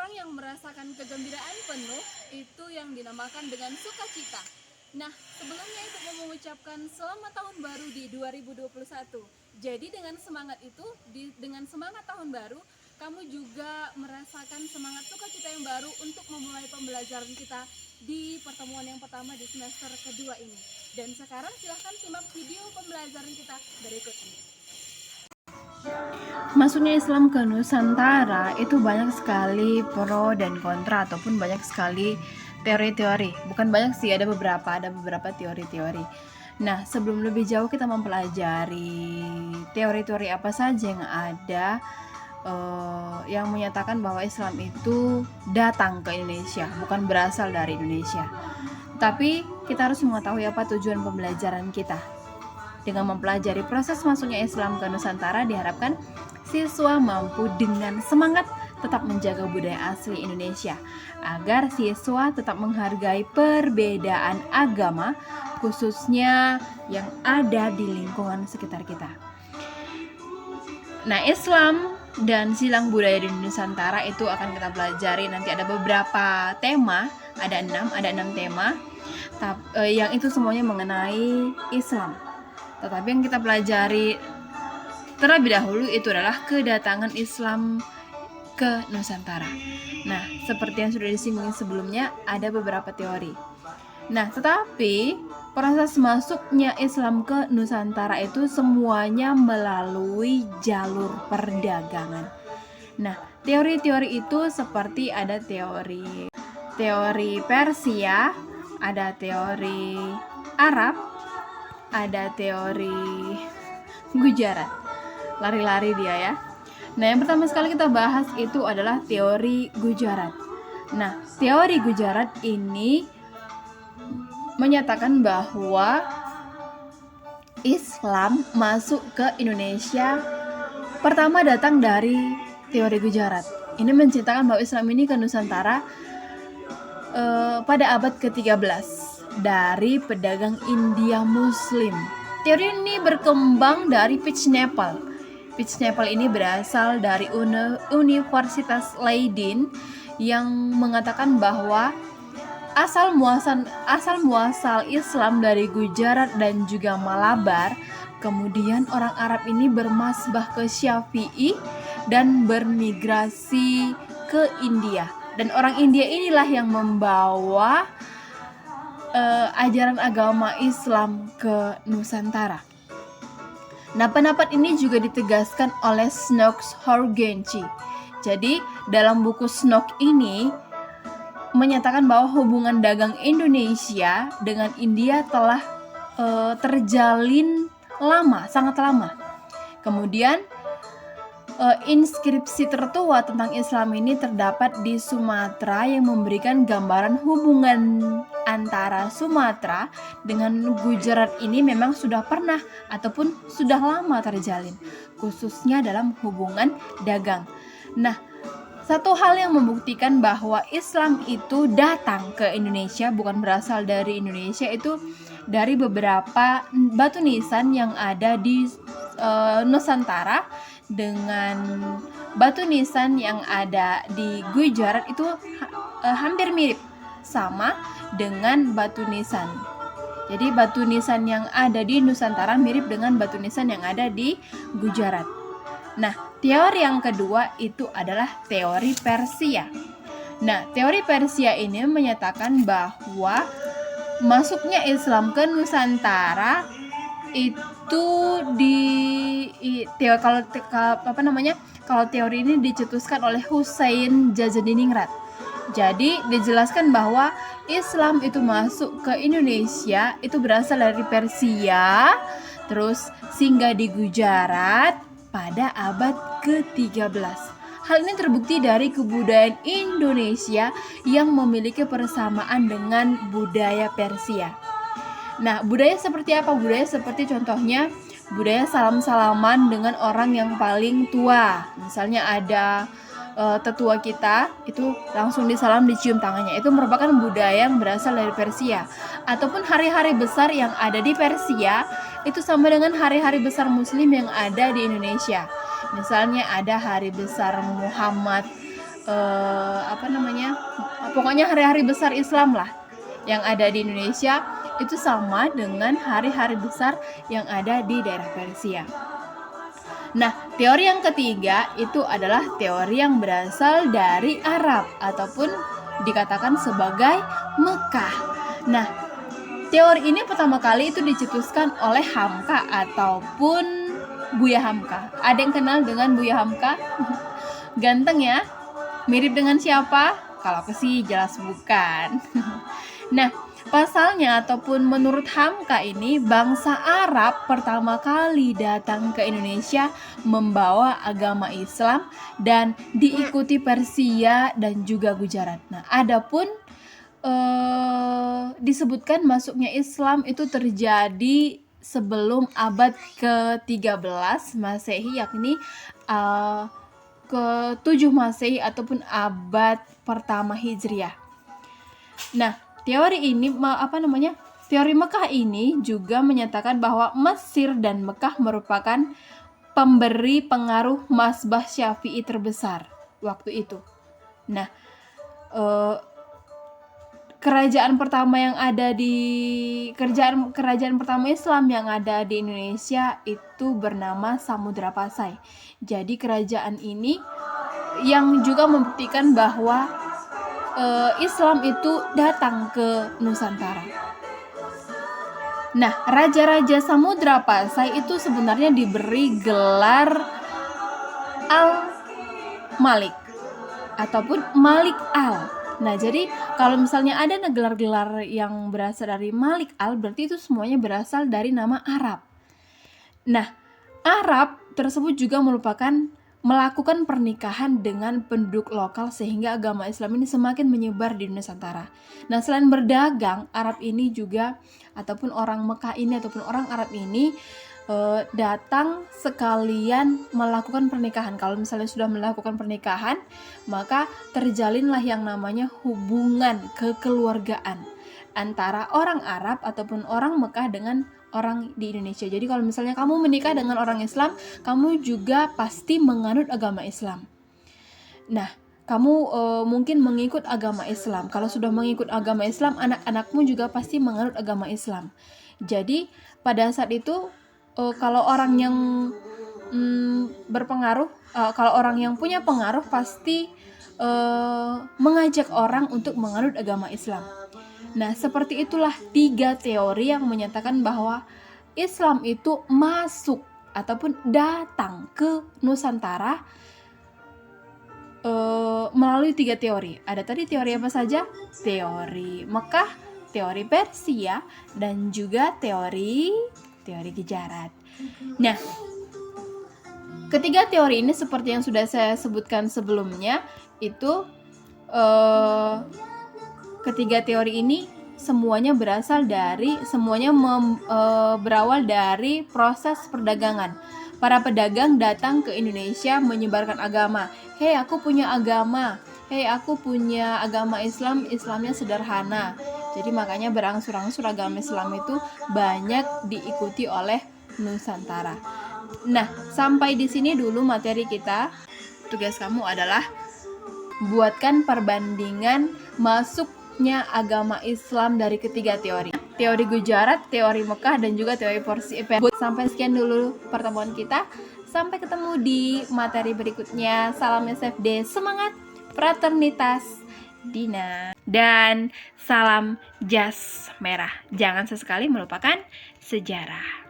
orang yang merasakan kegembiraan penuh itu yang dinamakan dengan sukacita. Nah, sebelumnya itu mau mengucapkan selamat tahun baru di 2021. Jadi dengan semangat itu, dengan semangat tahun baru, kamu juga merasakan semangat sukacita yang baru untuk memulai pembelajaran kita di pertemuan yang pertama di semester kedua ini. Dan sekarang silahkan simak video pembelajaran kita berikut ini. Masuknya Islam ke Nusantara itu banyak sekali pro dan kontra ataupun banyak sekali teori-teori. Bukan banyak sih, ada beberapa teori-teori. Nah, sebelum lebih jauh kita mempelajari teori-teori apa saja yang ada yang menyatakan bahwa Islam itu datang ke Indonesia, bukan berasal dari Indonesia. Tapi kita harus mengetahui apa tujuan pembelajaran kita. Dengan mempelajari proses masuknya Islam ke Nusantara, diharapkan siswa mampu dengan semangat tetap menjaga budaya asli Indonesia, agar siswa tetap menghargai perbedaan agama, khususnya yang ada di lingkungan sekitar kita. Nah, Islam dan silang budaya di Nusantara itu akan kita pelajari. Nanti ada beberapa tema, ada 6 tema, yang itu semuanya mengenai Islam. Tetapi yang kita pelajari terlebih dahulu itu adalah kedatangan Islam ke Nusantara. Nah, seperti yang sudah disinggung sebelumnya, ada beberapa teori. Nah, tetapi proses masuknya Islam ke Nusantara itu semuanya melalui jalur perdagangan. Nah, teori-teori itu seperti ada teori Persia, ada teori Arab, ada teori Gujarat. Lari-lari dia ya. Nah, yang pertama sekali kita bahas itu adalah teori Gujarat. Nah, teori Gujarat ini menyatakan bahwa Islam masuk ke Indonesia pertama datang dari teori Gujarat. Ini menceritakan bahwa Islam ini ke Nusantara pada abad ke-13 dari pedagang India Muslim. Teori ini berkembang dari Pichnapal. Pichnapal ini berasal dari Universitas Leiden yang mengatakan bahwa asal muasal Islam dari Gujarat dan juga Malabar. Kemudian orang Arab ini bermasbah ke Syafi'i dan bermigrasi ke India. Dan orang India inilah yang membawa ajaran agama Islam ke Nusantara. Nah, pendapat ini juga ditegaskan oleh Snoks Horgenci. Jadi, dalam buku Snok ini menyatakan bahwa hubungan dagang Indonesia dengan India telah terjalin lama, sangat lama. Kemudian inskripsi tertua tentang Islam ini terdapat di Sumatera yang memberikan gambaran hubungan antara Sumatera dengan Gujarat ini memang sudah pernah ataupun sudah lama terjalin, khususnya dalam hubungan dagang. Nah, satu hal yang membuktikan bahwa Islam itu datang ke Indonesia, bukan berasal dari Indonesia, itu dari beberapa batu nisan yang ada di Nusantara dengan batu nisan yang ada di Gujarat itu hampir mirip, sama dengan batu nisan. Jadi batu nisan yang ada di Nusantara mirip dengan batu nisan yang ada di Gujarat. Nah, teori yang kedua itu adalah teori Persia. Nah, teori Persia ini menyatakan bahwa masuknya Islam ke Nusantara itu kalau teori ini dicetuskan oleh Husain Jazadiningrat. Jadi dijelaskan bahwa Islam itu masuk ke Indonesia itu berasal dari Persia, terus singgah di Gujarat pada abad ke-13. Hal ini terbukti dari kebudayaan Indonesia yang memiliki persamaan dengan budaya Persia. Nah, budaya seperti apa? Budaya seperti contohnya budaya salam-salaman dengan orang yang paling tua. Misalnya ada tetua kita, itu langsung disalam, dicium tangannya. Itu merupakan budaya yang berasal dari Persia. Ataupun hari-hari besar yang ada di Persia, itu sama dengan hari-hari besar Muslim yang ada di Indonesia. Misalnya ada hari besar Muhammad pokoknya hari-hari besar Islam lah yang ada di Indonesia itu sama dengan hari-hari besar yang ada di daerah Persia. Nah, teori yang ketiga itu adalah teori yang berasal dari Arab ataupun dikatakan sebagai Mekah. Nah, teori ini pertama kali itu dicetuskan oleh Hamka ataupun Buya Hamka. Ada yang kenal dengan Buya Hamka? Ganteng ya? Mirip dengan siapa? Kalau aku sih jelas bukan. Nah, pasalnya ataupun menurut Hamka ini, bangsa Arab pertama kali datang ke Indonesia membawa agama Islam dan diikuti Persia dan juga Gujarat. Nah, adapun disebutkan masuknya Islam itu terjadi sebelum abad ke-13 Masehi, yakni ke-7 Masehi ataupun abad pertama Hijriah. Nah, teori Mekah ini juga menyatakan bahwa Mesir dan Mekah merupakan pemberi pengaruh mazhab Syafi'i terbesar waktu itu. Nah, kerajaan pertama Islam yang ada di Indonesia itu bernama Samudra Pasai. Jadi kerajaan ini yang juga membuktikan bahwa Islam itu datang ke Nusantara. Nah, raja-raja Samudra Pasai itu sebenarnya diberi gelar Al-Malik ataupun Malik Al. Nah, jadi kalau misalnya ada gelar-gelar yang berasal dari Malik Al, berarti itu semuanya berasal dari nama Arab. Nah, Arab tersebut juga melakukan pernikahan dengan penduduk lokal sehingga agama Islam ini semakin menyebar di Nusantara. Nah, selain berdagang, Arab ini juga ataupun orang Mekah ini ataupun orang Arab ini datang sekalian melakukan pernikahan. Kalau misalnya sudah melakukan pernikahan, maka terjalinlah yang namanya hubungan kekeluargaan antara orang Arab ataupun orang Mekah dengan orang di Indonesia. Jadi kalau misalnya kamu menikah dengan orang Islam, kamu juga pasti menganut agama Islam. Nah, kamu mungkin mengikut agama Islam. Kalau sudah mengikut agama Islam, anak-anakmu juga pasti menganut agama Islam. Jadi pada saat itu kalau orang yang berpengaruh, kalau orang yang punya pengaruh pasti mengajak orang untuk menganut agama Islam. Nah, seperti itulah 3 teori yang menyatakan bahwa Islam itu masuk ataupun datang ke Nusantara melalui 3 teori. Ada tadi teori apa saja? Teori Mekah, teori Persia, dan juga teori Gujarat. Nah, ketiga teori ini seperti yang sudah saya sebutkan sebelumnya, itu ketiga teori ini semuanya berawal dari proses perdagangan. Para pedagang datang ke Indonesia menyebarkan agama. Hei, aku punya agama. Hei, aku punya agama Islam, Islamnya sederhana. Jadi makanya berangsur-angsur agama Islam itu banyak diikuti oleh Nusantara. Nah, sampai di sini dulu materi kita. Tugas kamu adalah buatkan perbandingan masuknya agama Islam dari ketiga teori. Teori Gujarat, teori Mekah, dan juga teori Persia. Sampai sekian dulu pertemuan kita. Sampai ketemu di materi berikutnya. Salam SFD, semangat, fraternitas, Dina. Dan salam jas merah. Jangan sesekali melupakan sejarah.